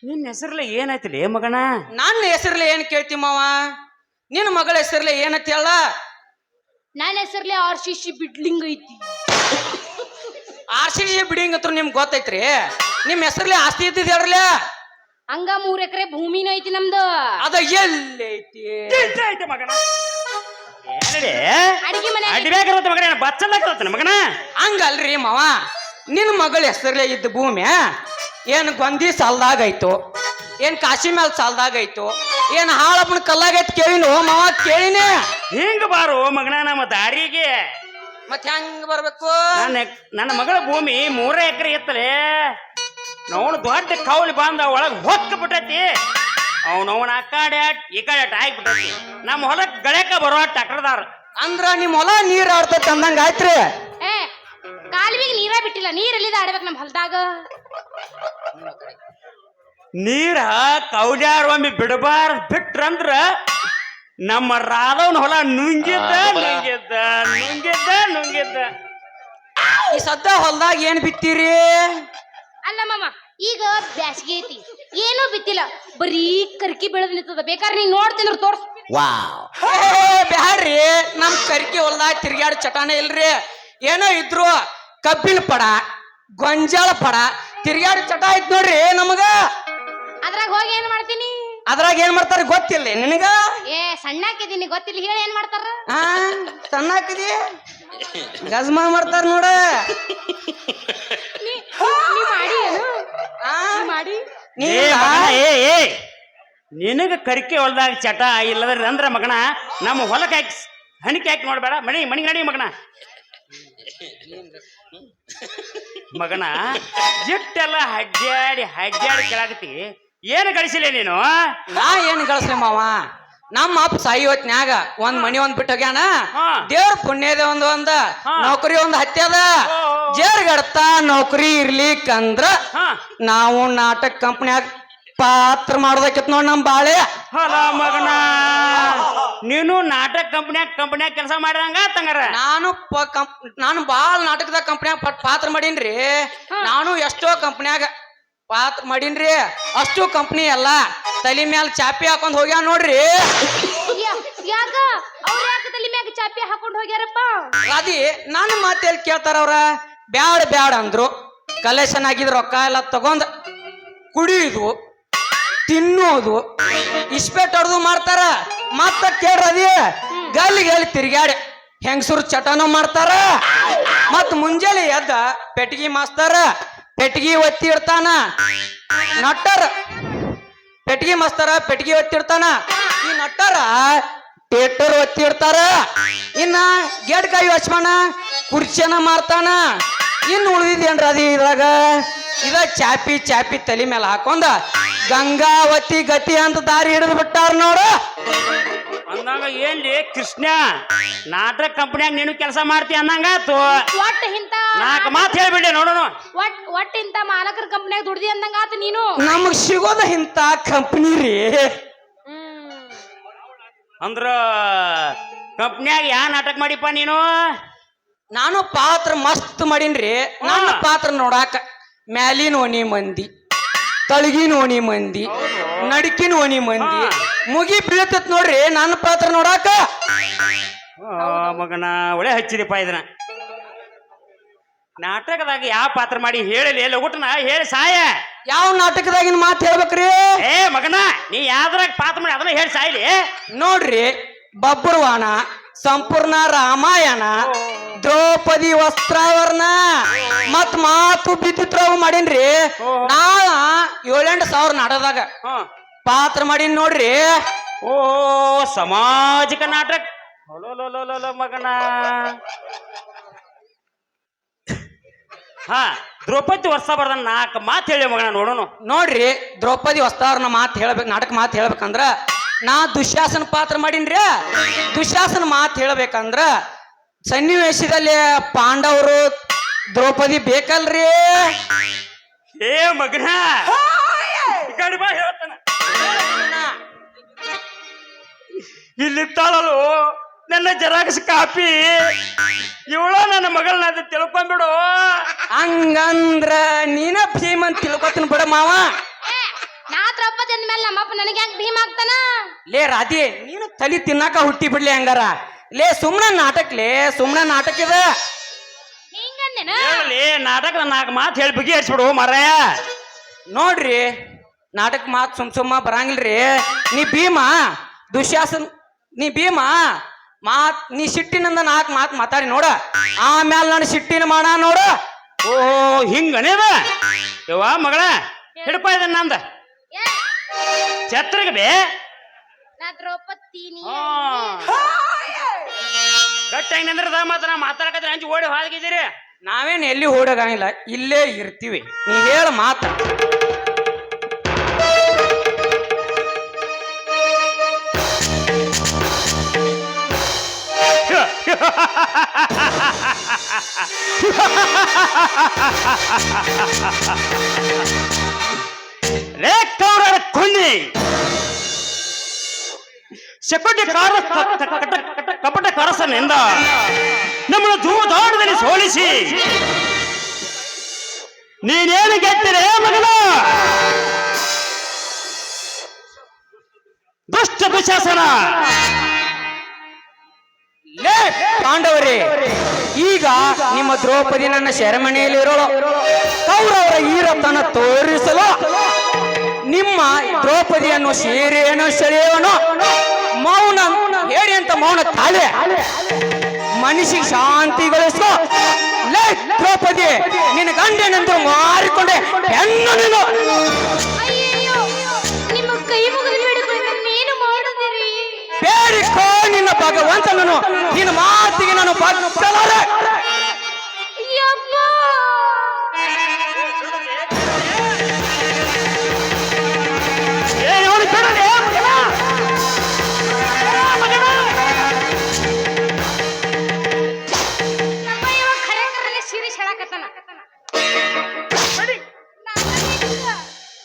ನಿನ್ನ ಹೆಸರ್ಲೆ ಏನಾಯ್ತಿಲಿ ಮಗನ? ನನ್ನ ಹೆಸರ್ಲಿ ಏನ್ ಕೇಳ್ತಿ ಮಾವ? ನಿನ್ನ ಮಗಳ ಹೆಸರ್ಲಿ ಏನೈತಿ ಹೇಳ? ನನ್ನ ಹೆಸರ್ಲಿ RCC ಬಿಡ್ಲಿಂಗ್ ಐತಿ. RCC ಬಿಡಿಂಗ್ ಹತ್ರ ನಿಮ್ಗೆ ಗೊತ್ತೈತ್ರಿ? ನಿಮ್ ಹೆಸರ್ಲಿ ಆಸ್ತಿ ಇದ್ದಿದ್ ಹೇಳ್ರಲ್ಲ. ಹಂಗ 3 ಎಕರೆ ಭೂಮಿನೂ ಐತಿ ನಮ್ದು. ಅದ ಎಲ್ಲೈತಿ? ಐತೆ ಮಗನ. ಅಡಿಗೆ ಮನೆ ಅಡ್ಬೇಕಾಗಿರುತ್ತೆ ಮಗನ, ಬಚ್ಚಲಾಗಿರುತ್ತೆ ಮಗನ. ಹಂಗಲ್ರಿ ಮಾವ, ನಿನ್ನ ಮಗಳ ಹೆಸರ್ಲೆ ಇದ್ದ ಭೂಮಿ ಏನ್ ಗೊಂದಿ ಸಾಲ್ದಾಗೈತು, ಏನ್ ಕಾಶಿ ಮ್ಯಾಲ ಸಾಲ್ದಾಗೈತು, ಏನ್ ಹಾಳಪ್ಪನ ಕಲ್ಲಾಗೈತ್ ಕೇಳಿನೋ ಮಾವ? ಕೇಳಿನೇ. ಹಿಂಗ ಬಾರು ಮಗನ ನಮ್ಮ ದಾರಿಗೆ. ಮತ್ ಹೆಂಗ್ ಬರ್ಬೇಕು? ನನ್ನ ಮಗಳ ಭೂಮಿ 3 ಎಕರೆ ಇತ್ತಲೇ. ನೋಡು ದೊಡ್ಡ ಕೌಲಿ ಬಂದ ಒಳಗ್ ಹೊಕ್ಕ ಬಿಟ್ಟೈತಿ. ಅವನವನ ಆ ಕಡೆ ಈ ಕಡೆ ಆಗಿಬಿಟ್ಟೈತಿ. ನಮ್ಮ ಹೊಲಕ್ ಗಳಕ ಬರೋ ಟಕ್ರದಾರ. ಅಂದ್ರ ನಿಮ್ ಹೊಲ ನೀರ್ ಆಡ್ತೈತಿ ಅಂದಂಗ ಆಯ್ತ್ರಿ. ಕಾಲುವಿಗೆ ನೀರ ಬಿಟ್ಟಿಲ್ಲ ನೀರ್ ಎಲ್ಲಿದ ಆಡ್ಬೇಕು ನಮ್ ಹೊಲ್ದಾಗ. ನೀರ ಕೌಲ್ಯಾರ ಒಮ್ಮೆ ಬಿಡಬಾರ್ದು ಬಿಟ್ರಂದ್ರ ನಮ್ಮ ರಾಧವನ ಹೊಲ ನುಂಗಿದ್ದ ನುಂಗಿದ್ದ ನುಂಗಿದ್ದ ನುಂಗಿದ್ದ. ಈ ಸದ್ದ ಹೊಲ್ದಾಗ ಏನ್ ಬಿತ್ತೀರಿ? ಅಲ್ಲ ಮಾಮ, ಈಗ ಬ್ಯಾಸ್ಗಿ ಐತಿ, ಏನೂ ಬಿತ್ತಿಲ್ಲ, ಬರೀ ಕರ್ಕಿ ಬೆಳೆದ್ ನಿಂತದ. ಬೇಕಾದ್ರೆ ನೀನ್ ನೋಡ್ತೀನಿ ತೋರ್ಸ್. ಬ್ಯಾಡ್ರಿ, ನಮ್ ಕರ್ಕಿ ಹೊಲ್ದಾಗ ತಿರ್ಗ್ಯಾಡ ಚಟಾನೆ ಇಲ್ರಿ. ಏನೋ ಇದ್ರು ಕಬ್ಬಿನ ಪಡ, ಗೊಂಜಾಳ ಪಡ, ತಿರ್ಗ್ಯಾಡ ಚಟ ಐತ್ ನೋಡ್ರಿ ನಮಗ. ಅದ್ರಾಗ ಹೋಗಿ ಏನ್ ಮಾಡ್ತೀನಿ? ಅದ್ರಾಗ ಏನ್ ಮಾಡ್ತಾರ ಗೊತ್ತಿಲ್ಲ ನಿನಗ? ಏ ಸಣ್ಣಾಕಿದೀನಿ, ಗೊತ್ತಿಲ್ಲ, ಹೇಳಿ ಏನ್ ಮಾಡ್ತಾರ? ಹಾ, ಸಣ್ಣ ಹಾಕಿದಿ ಗಜ್ಮಾ ಮಾಡ್ತಾರ ನೋಡ. ನೀ ಮಾಡಿ ಏನು? ಮಾಡಿ ನಿನಗ ಕರಿಕೆ ಹೊಲ್ದಾಗ ಚಟ ಇಲ್ಲದ್ರ ಅಂದ್ರ ಮಗನ ನಮ್ಮ ಹೊಲಕ್ಕೆ ಹಾಕಿ ಹಣಿಕೆ ಹಾಕಿ ನೋಡ್ಬೇಡ. ಮಣಿ ನಡಿ ಮಗನ. ಮಗನ ಜಿಟ್ಟೆಲ್ಲ ಹಡ್ಡ್ಯಾಡಿ ಕೆಳಗತಿ ಏನು ಗಳಿಸಿಲ್ಲ ನೀನು? ನಾ ಏನ್ ಗಳಿಸ್ಲಿ ಮಾವ, ನಮ್ಮ ಅಪ್ಪ ಸಾಯಿ ಹೊತ್ನ್ಯಾಗ ಒಂದ್ ಮನಿ ಒಂದ್ ಬಿಟ್ಟು ಹೋಗ್ಯಾನ. ಹಾ. ದೇವ್ರ ಪುಣ್ಯದ ಒಂದ್ ನೌಕರಿ ಒಂದ್ ಹತ್ಯದ. ಜೇರ್ಗಡ್ತಾ ನೌಕರಿ ಇರ್ಲಿಕ್ಕಂದ್ರ ಹಾ. ನಾವು ನಾಟಕ ಕಂಪ್ನ್ಯಾಗ ಪಾತ್ರ ಮಾಡೋದಕ್ಕಿತ್ ನೋಡ್ ನಮ್ ಬಾಳೆ. ಹೊಲ ಮಗನ ನೀನು ನಾಟಕ ಕಂಪನ್ಯಾಗ ಕೆಲಸ ಮಾಡಿದಂಗ ತಂಗಾರ. ನಾನು ಬಾಳ್ ನಾಟಕದಾಗ ಕಂಪ್ನ್ಯಾಗ ಪಾತ್ರ ಮಾಡೀನ್ರಿ. ನಾನು ಎಷ್ಟೋ ಕಂಪ್ನ್ಯಾಗ ಪಾತ್ರ ಮಾಡೀನ್ರಿ. ಅಷ್ಟು ಕಂಪ್ನಿ ಎಲ್ಲ ತಲಿ ಮ್ಯಾಲ ಚಾಪಿ ಹಾಕೊಂಡ್ ಹೋಗ್ಯಾವ ನೋಡ್ರಿ. ಯಾಕ ಅವ್ರ ಯಾಕ ತಲೆ ಮ್ಯಾಗ ಚಾಪಿ ಹಾಕೊಂಡ್ ಹೋಗ್ಯಾರಪ್ಪ? ಅದಿ ನನ್ನ ಮಾತೇಳಿ ಕೇಳ್ತಾರ ಅವ್ರ. ಬ್ಯಾಡ ಅಂದ್ರು. ಕಲೆಕ್ಷನ್ ಆಗಿದ್ ರೊಕ್ಕ ಎಲ್ಲ ತಗೊಂಡ್ ಕುಡಿಯುದು, ತಿನ್ನೋದು, ಇಸ್ಪೇಟ್ ಹೊಡೆದು ಮಾಡ್ತಾರ. ಮತ್ತ ಕೇಳ್ರದಿ ಗಲ್ಲಿ ತಿರ್ಗ್ಯಾಡಿ ಹೆಂಗಸರು ಚಟನೂ ಮಾಡ್ತಾರ. ಮತ್ ಮುಂಜಾನೆ ಎದ್ದ ಪೆಟ್ಗಿ ಮಾಸ್ತಾರ ಪೆಟ್ಗಿ ಒತ್ತಿ ಇಡ್ತಾನ. ನಟ್ಟರ ಪೆಟ್ಗಿ ಮಾಸ್ತಾರ ಪೆಟ್ಗಿ ಒತ್ತಿ ಇಡ್ತಾನ. ಈ ನಟ್ಟರ ಥಿಯೇಟರ್ ಒತ್ತಿ ಇಡ್ತಾರ. ಇನ್ನ ಗೇಡ್ಕಾಯಿ ವಚ್ಮಾನ ಕುರ್ಚಿಯನ್ನ ಮಾರ್ತಾನ. ಇನ್ನು ಉಳಿದಿದ್ದೇನ್ರ ಅದಿ ಇದ್ರಾಗ ಇದ ಚಾಪಿ ತಲೆ ಮೇಲೆ ಹಾಕೊಂಡ ಗಂಗಾವತಿ ಗತಿ ಅಂತ ದಾರಿ ಹಿಡಿದು ಬಿಟ್ಟಾರ ನೋಡ. ಅಂದಾಗ ಏನ್ಲಿ ಕೃಷ್ಣ ನಾಟಕ ಕಂಪನ್ಯಾಗ ನೀನು ಕೆಲಸ ಮಾಡ್ತಿ ಅನ್ನಂಗಾತು. ಒಟ್ಟ ಇಂತ 4 ಮಾತು ಹೇಳ್ಬಿಡಿ ನೋಡೋಣ. ಒಟ್ಟ ಇಂತ ಮಾಲಕರ ಕಂಪ್ನ್ಯಾಗ ದುಡ್ದಿ ಅಂದಂಗ ಆತ ನೀನು. ನಮಗ್ ಸಿಗೋದ ಇಂತ ಕಂಪ್ನಿ ರೀ. ಅಂದ್ರ ಕಂಪ್ನ್ಯಾಗ ಯಾ ನಾಟಕ ಮಾಡಿಪ್ಪ ನೀನು? ನಾನು ಪಾತ್ರ ಮಸ್ತ್ ಮಾಡೀನ್ರಿ. ನನ್ನ ಪಾತ್ರ ನೋಡಾಕ ಮ್ಯಾಲಿನ ಓಣಿ ಮಂದಿ, ತಳಗಿನ ಓಣಿ ಮಂದಿ, ನಡಕಿನ ಓಣಿ ಮಂದಿ ಮುಗಿ ಬೀಳ್ತತ್ ನೋಡ್ರಿ ನನ್ನ ಪಾತ್ರ ನೋಡಾಕ. ಮಗನ ಒಳ್ಳೆ ಹಚ್ಚಿದಪ್ಪ ಇದನ್ನ. ನಾಟಕದಾಗ ಯಾವ ಪಾತ್ರ ಮಾಡಿ ಹೇಳಲಿ ಲಗುಟ್ನ ಹೇಳಿ ಸಾಯ. ಯಾವ ನಾಟಕದಾಗಿನ ಮಾತು ಹೇಳ್ಬೇಕ್ರಿ? ಏ ಮಗನ ನೀ ಯಾವ್ದ್ರಾಗ ಪಾತ್ರ ಮಾಡಿ ಅದನ್ನ ಹೇಳಿ ಸಾಯ್ಲಿ. ನೋಡ್ರಿ, ಬಬ್ರುವಾಣ, ಸಂಪೂರ್ಣ ರಾಮಾಯಣ, ದ್ರೌಪದಿ ವಸ್ತ್ರಾವರಣ ಮತ್ ಮಾತು ಬಿದ್ದಿತ್ರಾವು ಮಾಡೀನ್ರಿ. ನಾ 7,000 ನಾಟಕದಾಗ ಪಾತ್ರ ಮಾಡೀನಿ ನೋಡ್ರಿ. ಓ ಸಾಮಾಜಿಕ ನಾಟಕ ಮಗನ. ಹಾ, ದ್ರೌಪದಿ ವರ್ಷ ಬರ್ದ 4 ಮಾತು ಹೇಳಿ ಮಗನ ನೋಡೋಣ. ನೋಡ್ರಿ, ದ್ರೌಪದಿ ವಸ್ತಾವರಣ ಮಾತು ಹೇಳ್ಬೇಕು, ನಾಟಕ ಮಾತು ಹೇಳ್ಬೇಕಂದ್ರ ನಾ ದುಶ್ಯಾಸನ ಪಾತ್ರ ಮಾಡೀನ್ರಿ. ದುಶ್ಯಾಸನ ಮಾತು ಹೇಳ್ಬೇಕಂದ್ರ ಸನ್ನಿವೇಶದಲ್ಲಿ ಪಾಂಡವರು ದ್ರೌಪದಿ ಬೇಕಲ್ರಿ. ಏ ಮಗನ ಹೇಳ್ತಾನ ಇಲ್ಲಿತ್ತಾಳಲು ನನ್ನ ಜೆರಾಕ್ಸ್ ಕಾಪಿ ಇವಳ ನನ್ನ ಮಗಳನ್ನ ತಿಳ್ಕೊಂಡ್ಬಿಡು. ಹಂಗಂದ್ರ ನೀನ ಭೀಮ್ ಅಂತ ತಿಳ್ಕೊತೀನಿ ಬಿಡ ಮಾವ. ನಾ ದ್ರೌಪದಿ ಅಂದ್ಮೇಲೆ ನಮ್ಮಪ್ಪ ನನಗೆ ಯಾಕೆ ಭೀಮ್ ಆಗ್ತಾನ? ಲೇ ರಾಧೆ, ನೀನು ತಲಿ ತಿನ್ನಾಕ ಹುಟ್ಟಿ ಬಿಡ್ಲಿ ಹಂಗಾರ. ಲೇ ಸುಮ್ನ ನಾಟಕ ಇದ. ಹಿಂಗಂದೇನ? ಹೇಳಲಿ ನಾಟಕದ 4 ಮಾತು ಹೇಳಿ ಬಗೆಹರಿಸ್ಬಿಡು ಮಾರಾಯ. ನೋಡ್ರಿ, ನಾಟಕ ಮಾತು ಸುಮ್ಮ ಬರಂಗಿಲ್ರಿ. ನೀ ಭೀಮ ದುಶ್ಯಾಸನ್, ನೀ ಭೀಮ ನೀ ಸಿಟ್ಟಿನಿಂದ 4 ಮಾತು ಮಾತಾಡಿ ನೋಡ. ಆಮ್ಯಾಲ ನಾನು ಸಿಟ್ಟಿನ ಮಾಡ ನೋಡ. ಓ ಹಿಂಗನೇದ ಯವ್ವ ಮಗಳ ಹಿಡಪ ಇದನ್ನ ನಂದ ಛತ್ರಗೆ ಬೇ. ನಾ ದ್ರೌಪದಿ ನೀ ಗಟ್ಟಾಗಿ ನಿಂದ್ರದ ಮಾತ್ರ ಮಾತಾಡಕತ್ರ ಹಂಚಿ ಓಡಿ ಹೋಗಿದ್ದೀರಿ. ನಾವೇನ್ ಎಲ್ಲಿ ಓಡೋಗಂಗಿಲ್ಲ, ಇಲ್ಲೇ ಇರ್ತೀವಿ. ನೀ ಹೇಳ ಮಾತ. ಲೇ ಕೌರರ ಕುಂದಿ ಶಕುಟಿ ಕಪಟ ಕರಸನಿಂದ ನಮ್ಮನ್ನು ಧೂಮಧಾಡದಲ್ಲಿ ಸೋಲಿಸಿ ನೀನೇನು ಗೆದ್ದಿರೇ ಮಗನ ದುಷ್ಟ ದುಶಾಸನ. ಲೇ ಪಾಂಡವರೇ, ಈಗ ನಿಮ್ಮ ದ್ರೌಪದಿ ನನ್ನ ಸೆರೆಮನೆಯಲ್ಲಿರೋಳು. ಕೌರವರ ಈರತನ ತೋರಿಸಲು ನಿಮ್ಮ ದ್ರೌಪದಿಯನ್ನು ಸೀರೆಯನ್ನು ಸೆಳೆಯವನು ಮೌನ ಹೇಳಿ ಅಂತ ಮೌನ ತಾಳೆ ಮನುಷ್ಯ ಶಾಂತಿಗೊಳಿಸೋ. ಲೇ ದ್ರೌಪದಿ, ನಿನ್ನ ಗಂಡನೆಂದು ಮಾರಿಕೊಂಡೆ ಹೆಣ್ಣು ನೀನು. ಅಯ್ಯಯ್ಯೋ, ನಿಮ್ಮ ಕೈ ಮುಗಿದು ಬೇಡಿಕೊಳ್ಳಿ, ಏನು ಮಾಡದಿರಿ. ಬೇಡಿಕೋ ನಿನ್ನ ಭಗವಂತನನ್ನು, ನಿನ್ನ ಮಾತಿಗೆ ನಾನು ಭಕ್ತಲಾರೆ. ಯಪ್ಪ, ನಮ್ಮ ಇವ ಖರೇಖರನೆ ಸೀರೆ ಸೆಳಾಕತ್ತಾನ.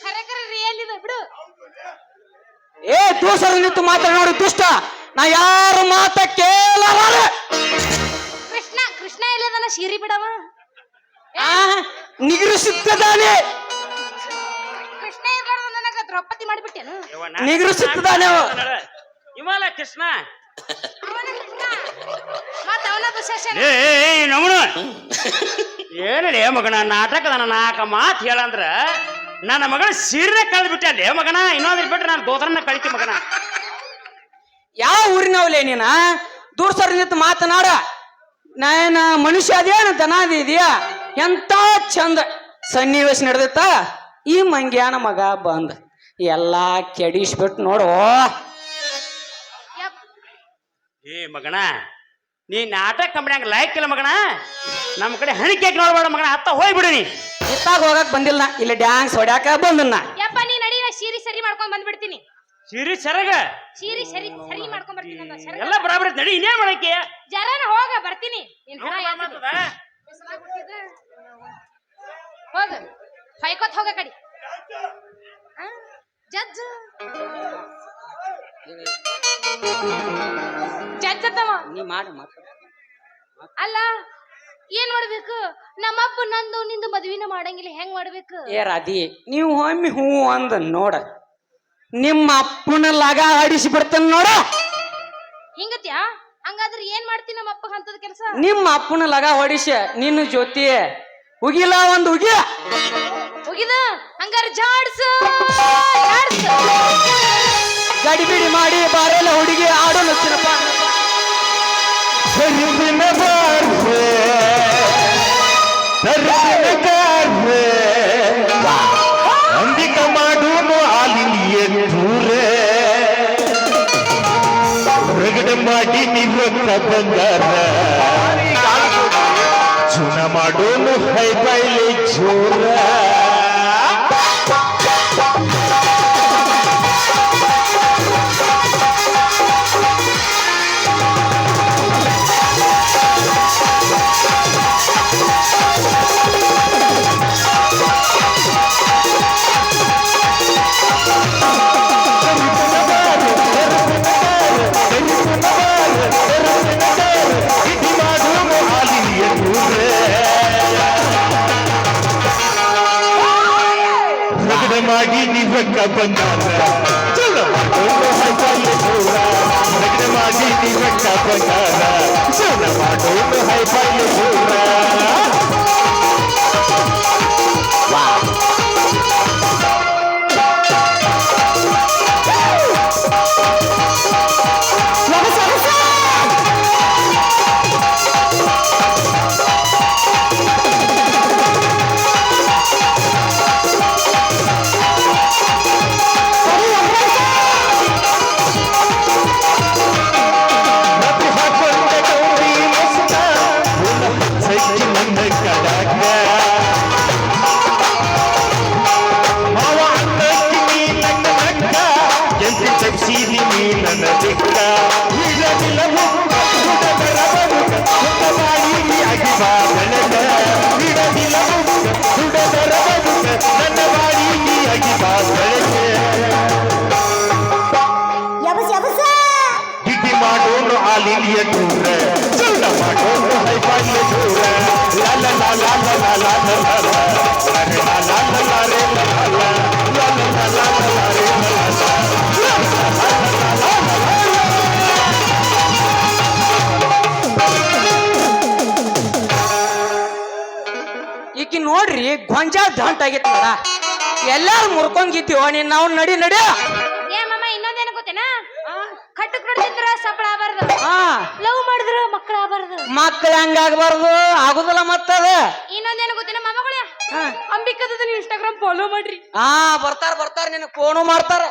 ಖರೇಖರ ರಿಯಲ್ ಇದೆ ಬಿಡು. ಏ ದೋಸರ ನಿಂತು ಮಾತನಾಡಿ ದುಷ್ಟ, ನಾ ಯಾರು ಮಾತ ಕೇಳಲಾರೆ. ಕೃಷ್ಣ ಕೃಷ್ಣ ಇಲ್ಲದನ ಸೀರೆ ಬಿಡವ. ನಿಗರಿಸುತ್ತದಾನೆ, ಕೃಷ್ಣ ಇರ್ಲಾರ್ದ ನನಗ ದ್ರೌಪದಿ ಮಾಡಿಬಿಟ್ಟೇನು? ನಿಗರಿಸುತ್ತದಾನೆ. ಇಮಲ ಕೃಷ್ಣ ಅವನ ಕೃಷ್ಣ ಮತ್ತ ಅವನ ದುಶ್ಯಾಸನ. ನಮನು ಏನಲೇ ಮಗನ ನಾಟಕದ ನಾಲ್ಕ ಮಾತು ಹೇಳಂದ್ರ ನನ್ನ ಮಗಳ ಸೀರೆ ಕಳೆದು ಬಿಟ್ಟೆ ಅಲ್ಲೇ ಮಗನ. ಇನ್ನೊಂದ್ರ ಬಿಟ್ರೆ ನಾನು ದೋತರನ್ನ ಕಳಿತಿ ಮಗನ. ಯಾವ ಊರಿನವಲೇ ನೀನ? ದೂರ ಸರಿ ನಿಂತು ಮಾತನಾಡ. ನಾಯನ ಮನುಷ್ಯ ಅದೇನ ದನಾದಿ ಇದೆಯಾ? ಎಂತ ಚಂದ ಸನ್ನಿವೇಶ ನಡೆದೈತ. ಈ ಮಂಗ್ಯಾನ ಮಗ ಬಂದ ಎಲ್ಲಾ ಕೆಡಿಸ್ಬಿಟ್ಟು ನೋಡು. ಏ ಮಗನ, ನೀ ನಾಟಕ ಕಂಪನಿಯಾಗ ಲಾಯ್ಕ್ ಇಲ್ಲ ಮಗನ. ನಮ್ಮ ಕಡೆ ಹಣಿಕೆ ನೋಡ್ಬೇಡ ಮಗನ, ಅತ್ತ ಹೋಗ್ಬಿಡು ನೀ. ಇತ್ತಾಗ ಹೋಗಕ್ ಬಂದಿಲ್ಲ, ಇಲ್ಲಿ ಡ್ಯಾನ್ಸ್ ಹೊಡ್ಯಾಕ ಬಂದನ್ನ. ಯಪ್ಪ ನೀ ನಡಿ, ನಾ ಸೀರೆ ಸರಿ ಮಾಡ್ಕೊಂಡ್ ಬಂದ್ಬಿಡ್ತೀನಿ. ಸೀರಿ ಸರಗ ಸೀರೆ ಸರಿ ಸರಿ ಮಾಡ್ಕೊಂಡ್ ಬರ್ತೀನಿ ಅಂತ ಸರಿ. ಎಲ್ಲ ಬರಾಬರಿ ನಡಿ, ಇನ್ನೇನ್ ಮಾಡಕ್ಕೆ? ಜರಾನ ಹೋಗ ಬರ್ತೀನಿ. ನಿನ್ ಹಣ ಯಾವ್ದು? ಹೋಗ ಹೊಯ್ಕೋತ್ ಹೋಗ ಕಡಿ. ಜಜ್ಜ ಜಜ್ಜ ತಮ್ಮ ನೀ ಮಾಡಿ ಅಲ್ಲ ಏನ್ ಮಾಡ್ಬೇಕು? ನಮ್ಮಪ್ಪ ನಂದು ನಿಂದು ಮದ್ವಿನ ಮಾಡಂಗಿಲ್ಲ, ಹೆಂಗ್ ಮಾಡ್ಬೇಕು? ಏ ರಾಧಿ, ನೀವು ಒಮ್ಮೆ ಹೂ ಅಂದ ನೋಡ, ನಿಮ್ಮ ಅಪ್ಪನ ಲಗ ಆಡಿಸಿ ಬಿಡ್ತಾನ ನೋಡ. ಹಿಂಗತ್ಯಾ? ಹಂಗಾದ್ರೆ ಏನ್ ಮಾಡ್ತೀನಿ ನಮ್ಮ ಅಪ್ಪಗ ಅಂತದ ಕೆಲಸ? ನಿಮ್ಮ ಅಪ್ಪನ ಲಗ ಹೊಡಿಸ ನಿನ್ನ ಜೊತೆ ಉಗಿಲ ಒಂದು ಉಗಿಯ ಹೋಗಿದ ಹಂಗಾರ ಜಾಡ್ಸು ಗಡಿಬಿಡಿ ಮಾಡಿ ಬಾರೆಲ್ಲ ಹುಡುಗಿ ಆಡೋಣ ಚಿನ್ನಪ್ಪ. ಅಂಬಿಕ ಮಾಡೂನು ಆಲಿನಿಯ ದೂರೇ ರಗಡ ಮಾಡಿ ನಿವೃತ್ತ ಬಂಗಾರ ಚುನ ಮಾಡೋನು ಹೈ ಬೈಲಿ ಜೋರ. ಮಾಡಿ ನಿವೃತ್ತ ಬಂಗಾರ ಚಲ ಮಾಡೋನು ಹೈ ಬೈಲಿ ಜೋರ. ರಗಡ ಮಾಡಿ ನಿವೃತ್ತ ಬಂಗಾರ ಚಲ ಮಾಡೋನು ಹೈ ಬೈಲಿ ಜೋರ. ಈಕಿ ನೋಡ್ರಿ ಗೊಂಜಾಳ ದಂಟ ಆಗೈತಿ ನೋಡ ಎಲ್ಲಾರು ಮುರ್ಕೊಂಗಿದ್ದೀವ ನೀನ್ ನಾವು ನಡಿ ನಡಿ ಏ ಮಮ್ಮ ಇನ್ನೊಂದೇನು ಗೊತ್ತೇನಾ ಕಟ್ಟಕ್ ನೋಡಿದ್ರ ಸಫಲ ಆಗಬಾರ್ದು ಹಾ ಲವ್ ಮಾಡಿದ್ರ ಮಕ್ಕಳ ಆಗಬಾರ್ದು ಮಕ್ಳು ಹಂಗಾಗಬಾರ್ದು ಆಗುದಿಲ್ಲ ಮತ್ತದ ಇನ್ನೊಂದೇನು ಗೊತ್ತೇನಾ ಮಮ್ಮಗಳ ಅಂಬಿಕದ ಇನ್ಸ್ಟಾಗ್ರಾಮ್ ಫಾಲೋ ಮಾಡ್ರಿ ಹಾ ಬರ್ತಾರ ನಿನಗ್ ಫೋನು ಮಾಡ್ತಾರ